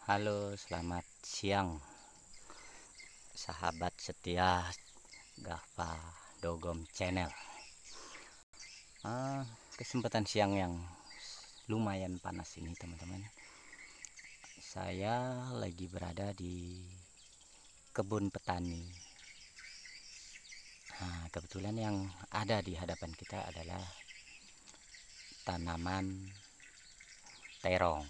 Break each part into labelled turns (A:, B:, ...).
A: Halo, selamat siang sahabat setia Gava Dogom Channel. Kesempatan siang yang lumayan panas ini teman-teman. Saya lagi berada di kebun petani. Kebetulan yang ada di hadapan kita adalah tanaman terong.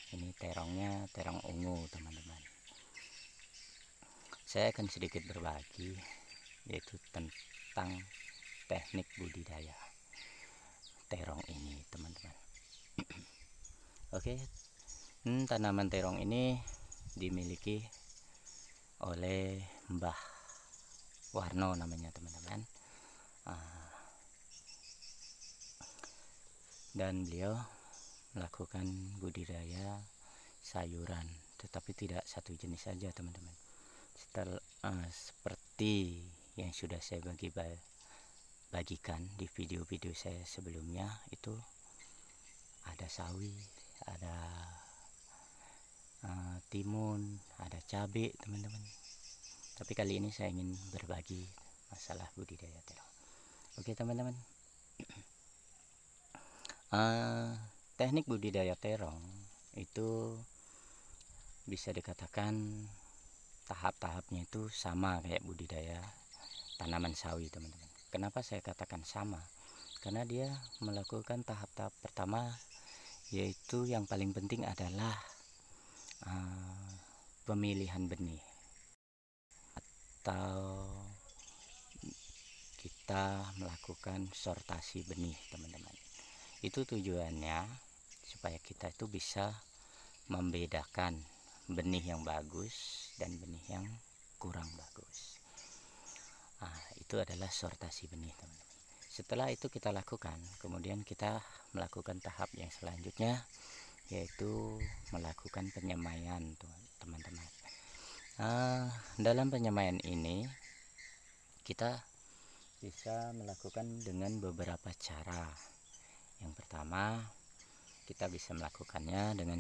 A: Ini terongnya terong ungu teman-teman. Saya akan sedikit berbagi yaitu tentang teknik budidaya terong ini teman-teman. Oke, tanaman terong ini dimiliki oleh Mbah Warno namanya teman-teman, dan beliau melakukan budidaya sayuran, tetapi tidak satu jenis saja teman-teman. Seperti yang sudah saya bagikan di video-video saya sebelumnya, itu ada sawi, ada timun, ada cabai teman-teman. Tapi kali ini saya ingin berbagi masalah budidaya terong. Oke teman-teman, teknik budidaya terong itu bisa dikatakan tahap-tahapnya itu sama kayak budidaya tanaman sawi teman-teman. Kenapa saya katakan sama? Karena dia melakukan tahap-tahap pertama, yaitu yang paling penting adalah pemilihan benih, atau kita melakukan sortasi benih teman-teman. Itu tujuannya supaya kita itu bisa membedakan benih yang bagus dan benih yang kurang bagus. Itu adalah sortasi benih teman-teman. Setelah itu kita lakukan, kemudian kita melakukan tahap yang selanjutnya, yaitu melakukan penyemaian teman-teman. Dalam penyemaian ini kita bisa melakukan dengan beberapa cara. Yang pertama, kita bisa melakukannya dengan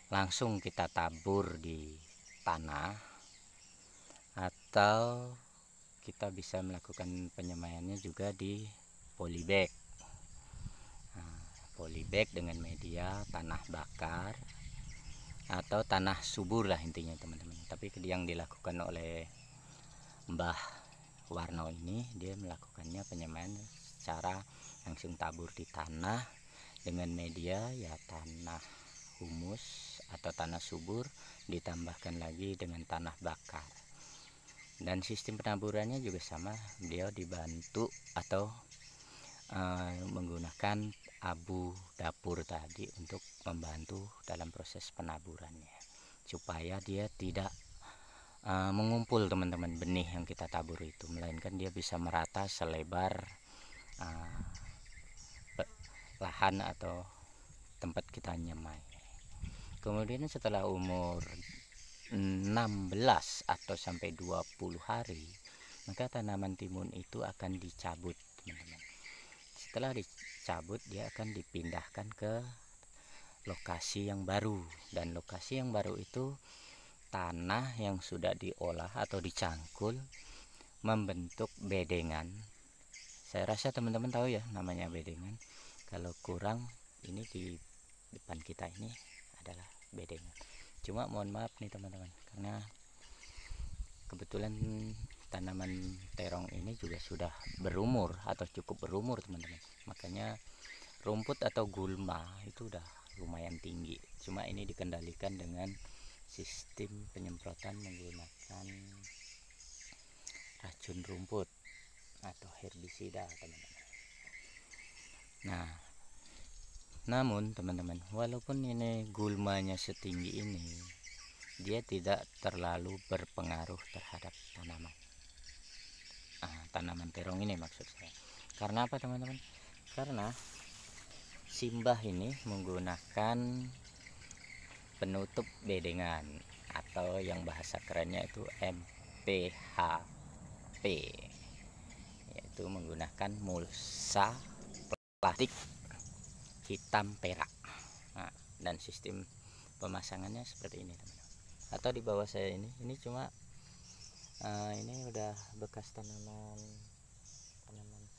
A: langsung kita tabur di tanah, atau kita bisa melakukan penyemaiannya juga di polybag. Polybag dengan media tanah bakar atau tanah subur lah intinya teman-teman. Tapi yang dilakukan oleh Mbah Warno ini, dia melakukannya penyemaian secara langsung tabur di tanah dengan media ya tanah humus atau tanah subur, ditambahkan lagi dengan tanah bakar. Dan sistem penaburannya juga sama, beliau dibantu atau menggunakan abu dapur tadi untuk membantu dalam proses penaburannya, supaya dia tidak mengumpul teman-teman benih yang kita tabur itu, melainkan dia bisa merata selebar lahan atau tempat kita nyemai. Kemudian setelah umur 16 atau sampai 20 hari, maka tanaman timun itu akan dicabut teman-teman. Setelah dicabut, dia akan dipindahkan ke lokasi yang baru, dan lokasi yang baru itu tanah yang sudah diolah atau dicangkul membentuk bedengan. Saya rasa teman-teman tahu ya namanya bedengan. Kalau kurang, ini di depan kita ini adalah bedengan. Cuma mohon maaf nih teman-teman, karena kebetulan tanaman terong ini juga sudah berumur atau cukup berumur teman-teman. Makanya rumput atau gulma itu udah lumayan tinggi. Cuma ini dikendalikan dengan sistem penyemprotan menggunakan racun rumput atau herbisida teman-teman. Nah, namun teman-teman, walaupun ini gulmanya setinggi ini, dia tidak terlalu berpengaruh terhadap tanaman terong ini maksud saya. Karena apa teman-teman? Karena Simbah ini menggunakan penutup bedengan, atau yang bahasa kerennya itu MPHP, yaitu menggunakan mulsa plastik hitam perak. Dan sistem pemasangannya seperti ini teman-teman. Atau di bawah saya ini cuma ini udah bekas tanaman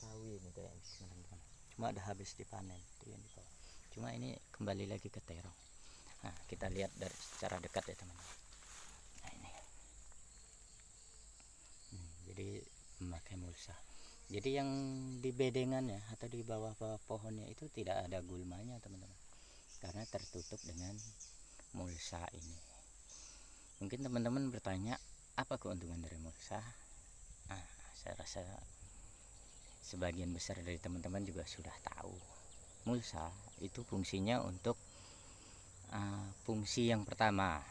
A: sawi nih kayaknya teman-teman, cuma udah habis dipanen tuh yang di bawah. Cuma ini kembali lagi ke terong. Nah, kita lihat dari secara dekat ya teman-teman. Nah, ini jadi memakai mulsa. Jadi yang di bedengannya atau di bawah-bawah pohonnya itu tidak ada gulmanya teman-teman, karena tertutup dengan mulsa ini. Mungkin teman-teman bertanya, apa keuntungan dari mulsa? Nah, saya rasa sebagian besar dari teman-teman juga sudah tahu. Mulsa itu fungsinya untuk fungsi yang pertama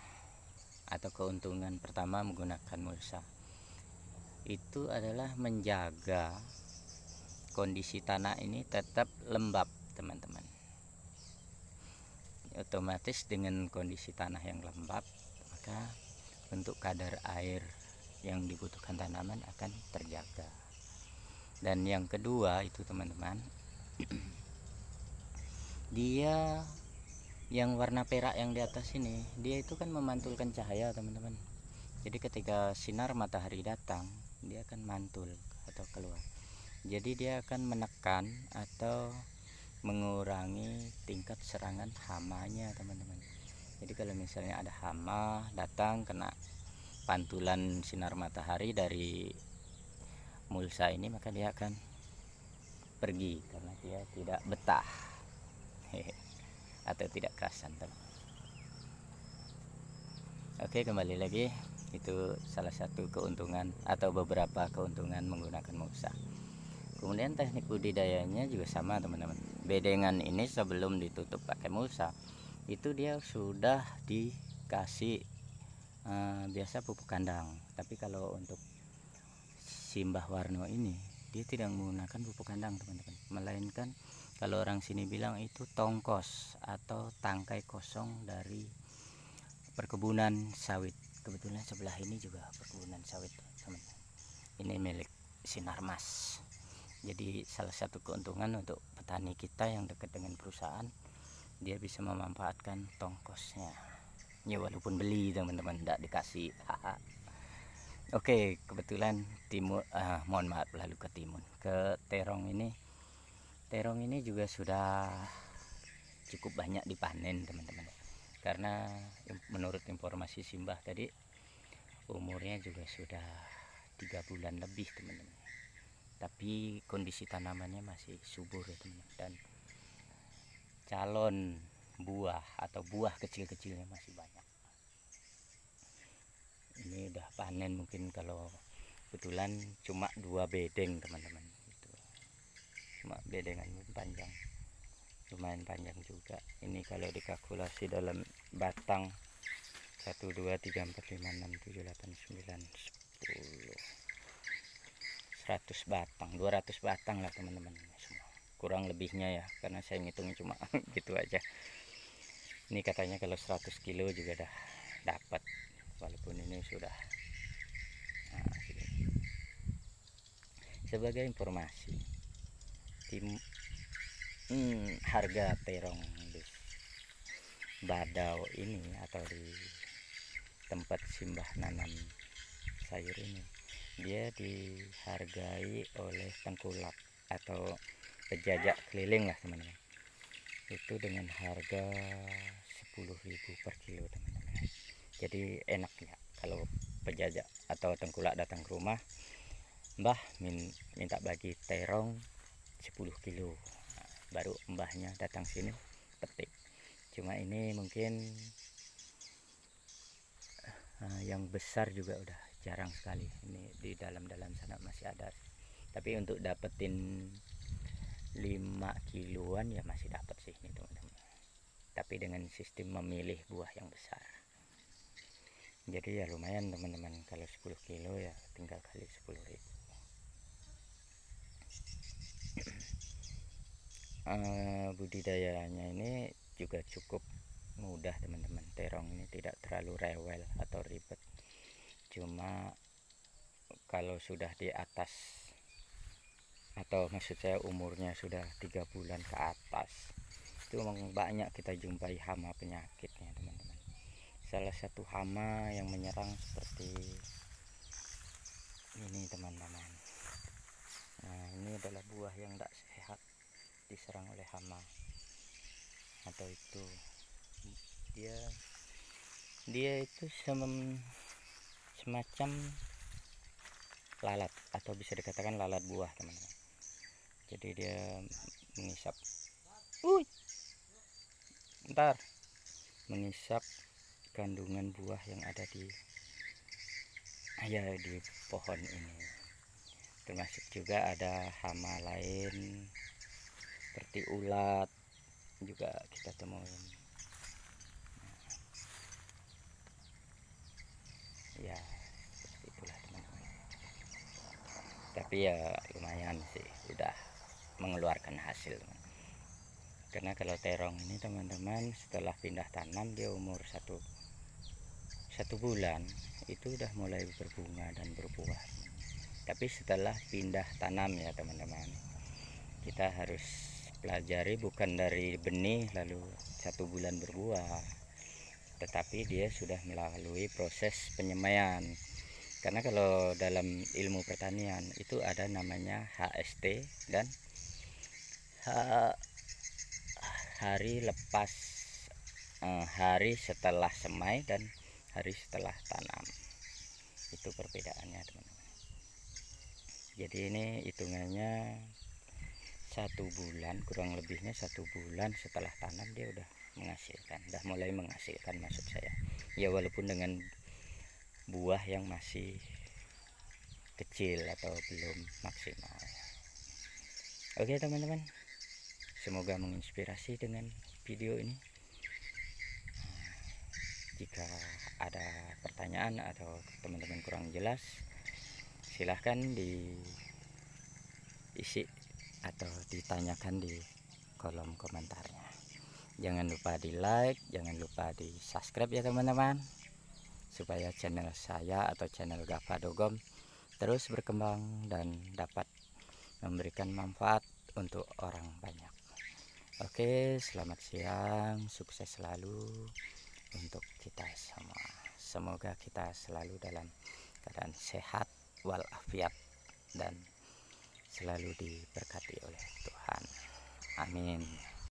A: atau keuntungan pertama menggunakan mulsa itu adalah menjaga kondisi tanah ini tetap lembab teman-teman. Otomatis dengan kondisi tanah yang lembab, maka untuk kadar air yang dibutuhkan tanaman akan terjaga. Dan yang kedua itu teman-teman, dia yang warna perak yang di atas ini, dia itu kan memantulkan cahaya teman-teman. Jadi ketika sinar matahari datang, dia akan mantul atau keluar. Jadi dia akan menekan atau mengurangi tingkat serangan hamanya teman-teman. Jadi kalau misalnya ada hama datang kena pantulan sinar matahari dari mulsa ini, maka dia akan pergi karena dia tidak betah atau tidak kerasan teman. Oke, kembali lagi, itu salah satu keuntungan atau beberapa keuntungan menggunakan mulsa. Kemudian teknik budidayanya juga sama teman-teman. Bedengan ini sebelum ditutup pakai mulsa itu dia sudah dikasih biasa pupuk kandang. Tapi kalau untuk Simbah Warno ini dia tidak menggunakan pupuk kandang teman-teman, melainkan kalau orang sini bilang itu tongkos atau tangkai kosong dari perkebunan sawit. Kebetulan sebelah ini juga perkebunan sawit teman-teman. Ini milik Sinarmas. Jadi salah satu keuntungan untuk petani kita yang dekat dengan perusahaan, dia bisa memanfaatkan tongkosnya. Ya walaupun beli teman-teman, tidak dikasih. Oke, kebetulan mohon maaf lalu ke timun, ke terong ini. Terong ini juga sudah cukup banyak dipanen teman-teman. Karena menurut informasi Simbah tadi, umurnya juga sudah 3 bulan lebih teman-teman. Tapi kondisi tanamannya masih subur ya teman-teman, dan calon buah atau buah kecil-kecilnya masih banyak. Ini udah panen mungkin kalau kebetulan cuma 2 bedeng teman-teman. Itu cuma bedengan panjang, lumayan panjang juga. Ini kalau dikalkulasi dalam batang 1 2 3 4 5 6 7 8 9 10 100 batang, 200 batang lah teman-teman, semua kurang lebihnya ya, karena saya ngitungnya cuma gitu aja. Ini katanya kalau 100 kilo juga dah dapat, walaupun ini sudah sebagai informasi, harga terong di Badau ini atau di tempat Simbah nanam sayur ini, dia dihargai oleh tengkulak atau pejajak keliling lah teman-teman, itu dengan harga 10.000 per kilo teman-teman. Jadi enaknya kalau pejajak atau tengkulak datang ke rumah, Mbah minta bagi terong 10 kilo, nah, baru mbahnya datang sini petik. Cuma ini mungkin yang besar juga udah jarang sekali. Ini di dalam-dalam sana masih ada, tapi untuk dapetin 5 kiloan ya masih dapat sih ini teman-teman, tapi dengan sistem memilih buah yang besar. Jadi ya lumayan teman-teman, kalau 10 kilo ya tinggal kali 10.000. Budidayanya ini juga cukup mudah teman-teman. Terong ini tidak terlalu rewel atau ribet, cuma kalau sudah di atas, atau maksud saya umurnya sudah 3 bulan ke atas, itu memang banyak kita jumpai hama penyakitnya teman-teman. salah satu hama yang menyerang seperti ini teman-teman. Nah, ini adalah buah yang tidak sehat diserang oleh hama, atau itu dia itu semacam lalat, atau bisa dikatakan lalat buah teman-teman. Jadi dia mengisap, mengisap kandungan buah yang ada di pohon ini. Termasuk juga ada hama lain seperti ulat juga kita temuin. Ya seperti itulah teman-teman. Tapi ya lumayan sih, udah mengeluarkan hasil. Karena kalau terong ini teman-teman, setelah pindah tanam dia umur satu bulan itu udah mulai berbunga dan berbuah. Tapi setelah pindah tanam ya teman-teman, kita harus pelajari bukan dari benih lalu 1 bulan berbuah, tetapi dia sudah melalui proses penyemaian. Karena kalau dalam ilmu pertanian itu ada namanya HST dan hari lepas, hari setelah semai dan hari setelah tanam. Itu perbedaannya teman-teman. Jadi ini hitungannya 1 bulan, kurang lebihnya 1 bulan setelah tanam dia udah menghasilkan, udah mulai menghasilkan maksud saya. Ya walaupun dengan buah yang masih kecil atau belum maksimal. Oke teman-teman, semoga menginspirasi dengan video ini. Jika ada pertanyaan atau teman-teman kurang jelas, silahkan diisi atau ditanyakan di kolom komentarnya. Jangan lupa di like, jangan lupa di subscribe ya teman-teman, supaya channel saya atau channel Gava Dogom terus berkembang dan dapat memberikan manfaat untuk orang banyak. Oke, selamat siang, sukses selalu untuk kita semua. Semoga kita selalu dalam keadaan sehat walafiat dan selalu diberkati oleh Tuhan. Amin.